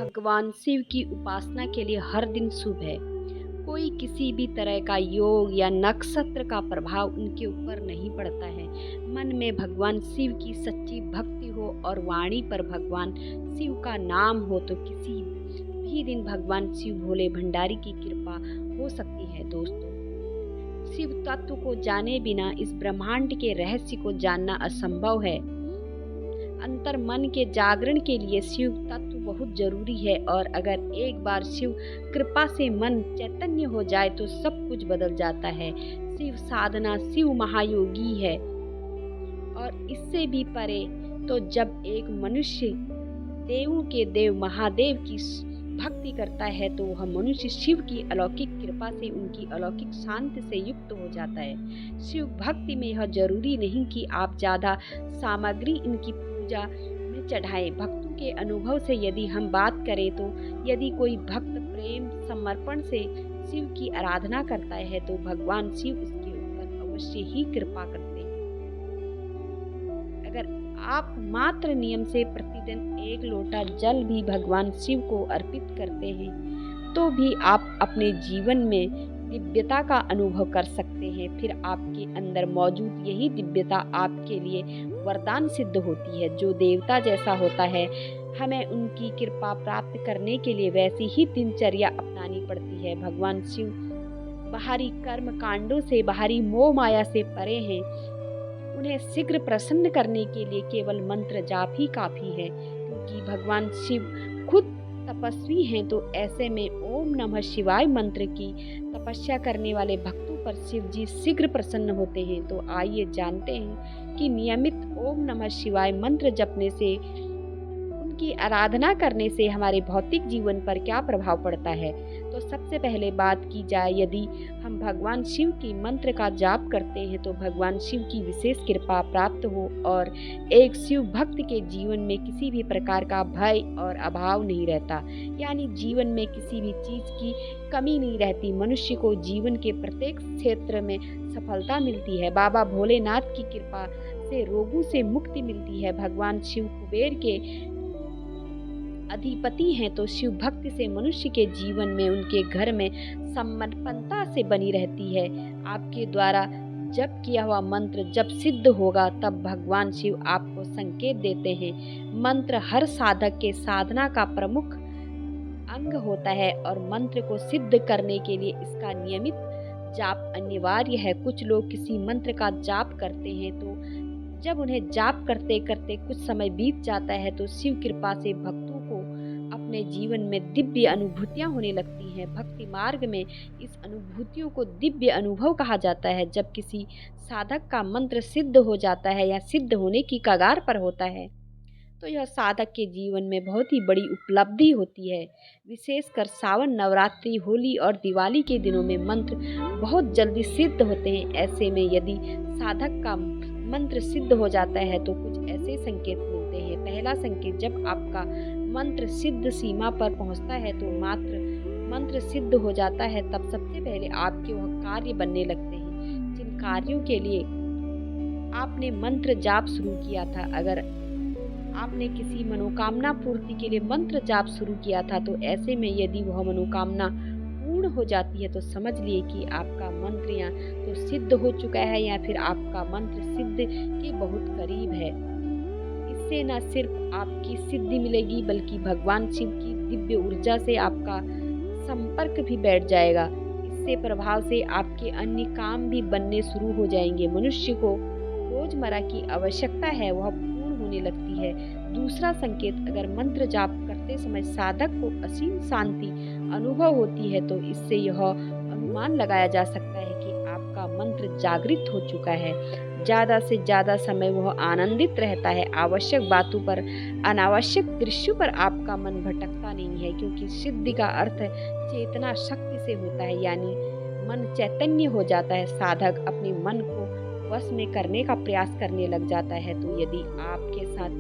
भगवान शिव की उपासना के लिए हर दिन शुभ है। कोई किसी भी तरह का योग या नक्षत्र का प्रभाव उनके ऊपर नहीं पड़ता है। मन में भगवान शिव की सच्ची भक्ति हो और वाणी पर भगवान शिव का नाम हो तो किसी भी दिन भगवान शिव भोले भंडारी की कृपा हो सकती है। दोस्तों, शिव तत्व को जाने बिना इस ब्रह्मांड के रहस्य को जानना असंभव है। अंतर मन के जागरण के लिए शिव तत्व बहुत जरूरी है और अगर एक बार शिव कृपा से मन चैतन्य हो जाए तो सब कुछ बदल जाता है। शिव साधना, शिव महायोगी है और इससे भी परे तो जब एक मनुष्य देवों के देव महादेव की भक्ति करता है तो वह मनुष्य शिव की अलौकिक कृपा से, उनकी अलौकिक शांति से युक्त हो जाता है। शिव भक्ति में यह जरूरी नहीं कि आप ज्यादा सामग्री इनकी पूजा में चढ़ाएं। भक्तों के अनुभव से यदि हम बात करें तो यदि कोई भक्त प्रेम समर्पण से शिव की आराधना करता है तो भगवान शिव उसके ऊपर अवश्य ही कृपा करते हैं। अगर आप मात्र नियम से प्रतिदिन 1 लोटा जल भी भगवान शिव को अर्पित करते हैं तो भी आप अपने जीवन में दिव्यता का अनुभव कर सकते हैं। फिर आपके अंदर मौजूद यही दिव्यता आपके लिए वरदान सिद्ध होती है। जो देवता जैसा होता है, हमें उनकी कृपा प्राप्त करने के लिए वैसी ही दिनचर्या अपनानी पड़ती है। भगवान शिव बाहरी कर्म कांडों से, बाहरी मोह माया से परे हैं। उन्हें शीघ्र प्रसन्न करने के लिए केवल मंत्र जाप ही काफी है, क्योंकि भगवान शिव खुद तपस्वी हैं। तो ऐसे में ओम नमः शिवाय मंत्र की तपस्या करने वाले भक्तों पर शिव जी शीघ्र प्रसन्न होते हैं। तो आइए जानते हैं कि नियमित ओम नमः शिवाय मंत्र जपने से, उनकी आराधना करने से हमारे भौतिक जीवन पर क्या प्रभाव पड़ता है। तो सबसे पहले बात की जाए, यदि हम भगवान शिव की मंत्र का जाप करते हैं तो भगवान शिव की विशेष कृपा प्राप्त हो और एक शिव भक्त के जीवन में किसी भी प्रकार का भय और अभाव नहीं रहता, यानी जीवन में किसी भी चीज की कमी नहीं रहती। मनुष्य को जीवन के प्रत्येक क्षेत्र में सफलता मिलती है। बाबा भोलेनाथ की कृपा से रोगों से मुक्ति मिलती है। भगवान शिव कुबेर के अधिपति हैं, तो शिव भक्ति से मनुष्य के जीवन में, उनके घर में संपन्नता से बनी रहती है। आपके द्वारा जप किया हुआ मंत्र जब सिद्ध होगा तब भगवान शिव आपको संकेत देते हैं। मंत्र हर साधक के साधना का प्रमुख अंग होता है और मंत्र को सिद्ध करने के लिए इसका नियमित जाप अनिवार्य है। कुछ लोग किसी मंत्र का जाप करते हैं तो जब उन्हें जाप करते करते कुछ समय बीत जाता है तो शिव कृपा से भक्तों को अपने जीवन में दिव्य अनुभूतियां होने लगती हैं। भक्ति मार्ग में इस अनुभूतियों को दिव्य अनुभव कहा जाता है। जब किसी साधक का मंत्र सिद्ध हो जाता है या सिद्ध होने की कगार पर होता है तो यह साधक के जीवन में बहुत ही बड़ी उपलब्धि होती है। विशेषकर सावन, नवरात्रि, होली और दिवाली के दिनों में मंत्र बहुत जल्दी सिद्ध होते हैं। ऐसे में यदि साधक का मंत्र सिद्ध हो जाता है तो कुछ ऐसे संकेत मिलते हैं। पहला संकेत, जब आपका मंत्र सिद्ध सीमा पर पहुंचता है तो मात्र मंत्र सिद्ध हो जाता है तब सबसे पहले आपके वह कार्य बनने लगते हैं जिन कार्यों के लिए आपने मंत्र जाप शुरू किया था। अगर आपने किसी मनोकामना पूर्ति के लिए मंत्र जाप शुरू किया था तो ऐसे में यदि वह मनोकामना पूर्ण हो जाती है तो समझ लिए कि आपका मंत्र या तो सिद्ध हो चुका है या फिर आपका मंत्र सिद्ध के बहुत करीब है। इससे न सिर्फ आपकी सिद्धि मिलेगी बल्कि भगवान शिव की दिव्य ऊर्जा से आपका संपर्क भी बैठ जाएगा। इससे प्रभाव से आपके अन्य काम भी बनने शुरू हो जाएंगे। मनुष्य को रोजमर्रा की आवश्यकता है वह पूर्ण होने लगती है। दूसरा संकेत, अगर मंत्र जाप करते समय साधक को असीम शांति अनुभव होती है तो इससे यह अनुमान लगाया जा सकता है कि आपका मंत्र जागृत हो चुका है। ज्यादा से ज्यादा समय वह आनंदित रहता है। आवश्यक बातों पर, अनावश्यक दृश्यों पर आपका मन भटकता नहीं है, क्योंकि सिद्धि का अर्थ चेतना शक्ति से होता है, यानी मन चैतन्य हो जाता है। साधक अपने मन को वश में करने का प्रयास करने लग जाता है। तो यदि आपके साथ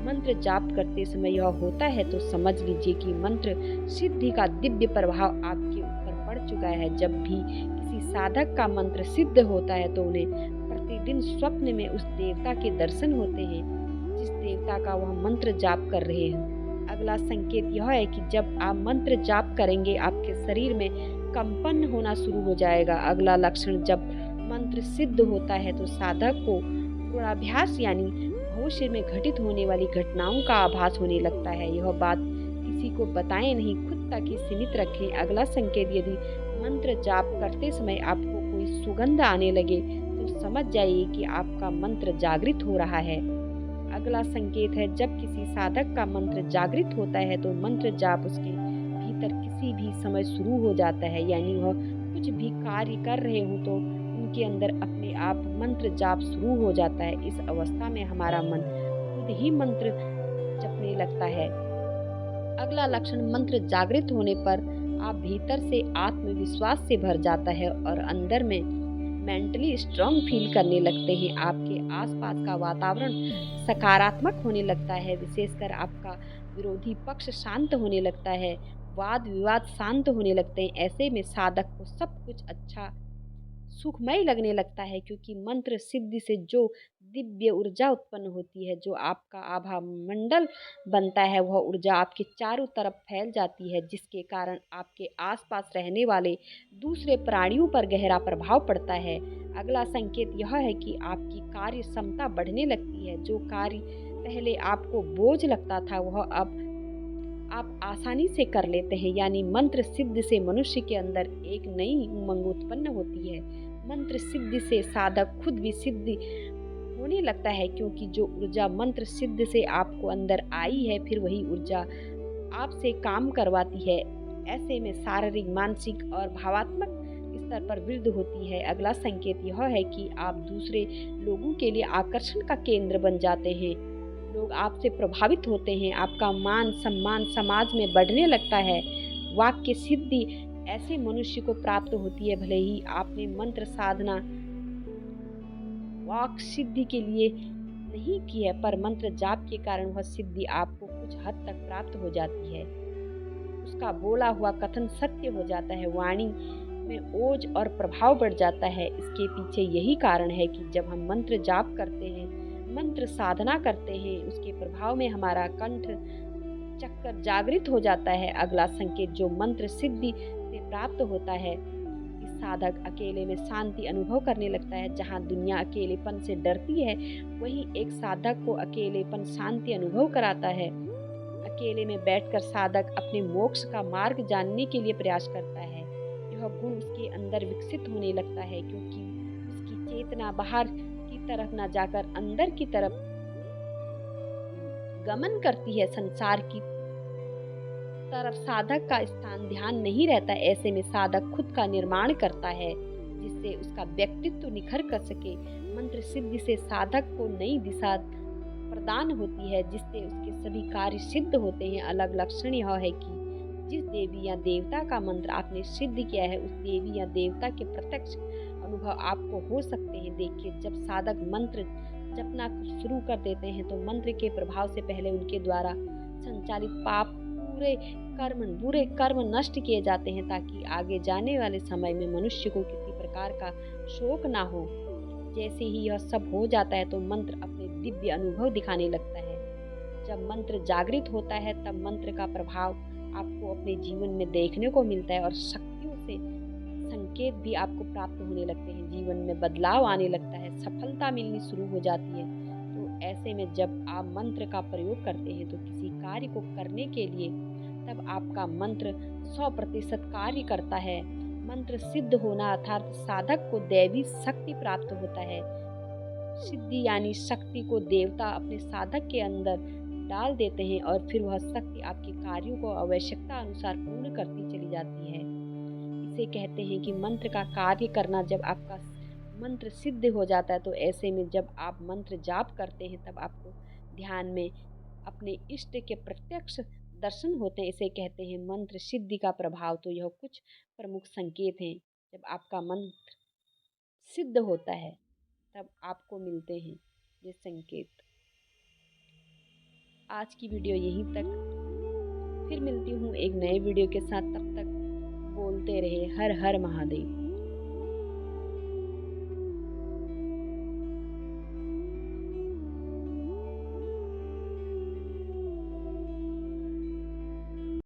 मंत्र जाप करते समय यह होता है तो समझ लीजिए कि मंत्र सिद्धि का दिव्य प्रभाव आपके ऊपर पड़ चुका है। जब भी किसी साधक का मंत्र सिद्ध होता है तो उन्हें प्रतिदिन स्वप्न में उस देवता के दर्शन होते हैं जिस देवता का वह मंत्र जाप कर रहे हैं। अगला संकेत यह है कि जब आप मंत्र जाप करेंगे आपके शरीर में कंपन होना शुरू हो जाएगा। अगला लक्षण, जब मंत्र सिद्ध होता है तो साधक को पूर्वाभास यानी भविष्य में घटित होने वाली घटनाओं का आभास होने लगता है। यह बात किसी को बताएं नहीं, खुद तक ही सीमित रखें। अगला संकेत, यदि मंत्र जाप करते समय आपको कोई सुगंध आने लगे तो समझ जाइए कि आपका मंत्र जागृत हो रहा है। अगला संकेत है, जब किसी साधक का मंत्र जागृत होता है तो मंत्र जाप उसके भीतर किसी भी समय शुरू हो जाता है, यानी वह कुछ भी कार्य कर रहे हो तो उनके अंदर अपने आप मंत्र जाप शुरू हो जाता है। इस अवस्था में हमारा मन खुद ही मंत्र जपने लगता है। अगला लक्षण, मंत्र जागृत होने पर आप भीतर से आत्मविश्वास से भर जाता है और अंदर में मेंटली स्ट्रांग फील करने लगते हैं। आपके आसपास का वातावरण सकारात्मक होने लगता है, विशेषकर आपका विरोधी पक्ष शांत होने लगता है, वाद विवाद शांत होने लगते हैं। ऐसे में साधक को सब कुछ अच्छा सुखमय लगने लगता है, क्योंकि मंत्र सिद्धि से जो दिव्य ऊर्जा उत्पन्न होती है, जो आपका आभा मंडल बनता है, वह ऊर्जा आपके चारों तरफ फैल जाती है, जिसके कारण आपके आसपास रहने वाले दूसरे प्राणियों पर गहरा प्रभाव पड़ता है। अगला संकेत यह है कि आपकी कार्य क्षमता बढ़ने लगती है। जो कार्य पहले आपको बोझ लगता था वह अब आप आसानी से कर लेते हैं, यानी मंत्र सिद्धि से मनुष्य के अंदर एक नई उमंग उत्पन्न होती है। मंत्र सिद्धि से साधक खुद भी सिद्धि होने लगता है, क्योंकि जो ऊर्जा मंत्र सिद्धि से आपको अंदर आई है फिर वही ऊर्जा आपसे काम करवाती है। ऐसे में शारीरिक, मानसिक और भावात्मक स्तर पर वृद्धि होती है। अगला संकेत यह है कि आप दूसरे लोगों के लिए आकर्षण का केंद्र बन जाते हैं। लोग आपसे प्रभावित होते हैं, आपका मान सम्मान समाज में बढ़ने लगता है। वाक्य सिद्धि ऐसे मनुष्य को प्राप्त होती है, भले ही आपने मंत्र साधना वाक सिद्धि के लिए नहीं की है, पर मंत्र जाप के कारण वह सिद्धि आपको कुछ हद तक प्राप्त हो जाती है। उसका बोला हुआ कथन सत्य हो जाता है, वाणी में ओज और प्रभाव बढ़ जाता है। इसके पीछे यही कारण है कि जब हम मंत्र जाप करते हैं, मंत्र साधना करते हैं, उसके प्रभाव में हमारा कंठ चक्कर जागृत हो जाता है। अगला संकेत जो मंत्र सिद्धि से प्राप्त होता है, इस साधक अकेले में शांति अनुभव करने लगता है। जहाँ दुनिया अकेलेपन से डरती है, वहीं एक साधक को अकेलेपन शांति अनुभव कराता है। अकेले में बैठकर साधक अपने मोक्ष का मार्ग जानने के लिए प्रयास करता है। यह गुण उसके अंदर विकसित होने लगता है, क्योंकि उसकी चेतना बाहर की तरफ न जाकर अंदर की तरफ गमन करती है। संसार की तरफ साधक का स्थान ध्यान नहीं रहता। ऐसे में साधक खुद का निर्माण करता है, जिससे उसका व्यक्तित्व निखर कर सके। मंत्र सिद्धि से साधक को नई दिशा प्रदान होती है, जिससे उसके सभी कार्य सिद्ध होते हैं। अलग लक्षण यह है कि जिस देवी या देवता का मंत्र आपने सिद्ध किया है, उस देवी या देवता के प्रत्यक्ष अनुभव आपको हो सकते हैं। देखिए, जब साधक मंत्र जपना शुरू कर देते हैं तो मंत्र के प्रभाव से पहले उनके द्वारा संचालित पाप बुरे कर्म नष्ट किए जाते हैं, ताकि आगे जाने वाले समय में मनुष्य को किसी प्रकार का शोक ना हो। जैसे ही यह सब हो जाता है तो मंत्र अपने दिव्य अनुभव दिखाने लगता है। जब मंत्र जागृत होता है तब मंत्र का प्रभाव आपको अपने जीवन में देखने को मिलता है और शक्तियों से संकेत भी आपको प्राप्त होने लगते हैं। जीवन में बदलाव आने लगता है, सफलता मिलनी शुरू हो जाती है। तो ऐसे में जब आप मंत्र का प्रयोग करते हैं तो किसी कार्य को करने के लिए तब आपका मंत्र 100% कार्य करता है। मंत्र सिद्ध होना अर्थात साधक को दैवी शक्ति प्राप्त होता है। सिद्धि यानी शक्ति को देवता अपने साधक के अंदर डाल देते हैं और फिर वह शक्ति आपके कार्यों को आवश्यकता अनुसार पूर्ण करती चली जाती है। इसे कहते हैं कि मंत्र का कार्य करना। जब आपका मंत्र सिद्ध हो जाता है तो ऐसे में जब आप मंत्र जाप करते हैं तब आपको ध्यान में अपने इष्ट के प्रत्यक्ष दर्शन होते हैं। इसे कहते हैं मंत्र सिद्धि का प्रभाव। तो यह कुछ प्रमुख संकेत हैं जब आपका मंत्र सिद्ध होता है तब आपको मिलते हैं ये संकेत। आज की वीडियो यहीं तक, फिर मिलती हूँ एक नए वीडियो के साथ। तब तक बोलते रहे हर हर महादेव।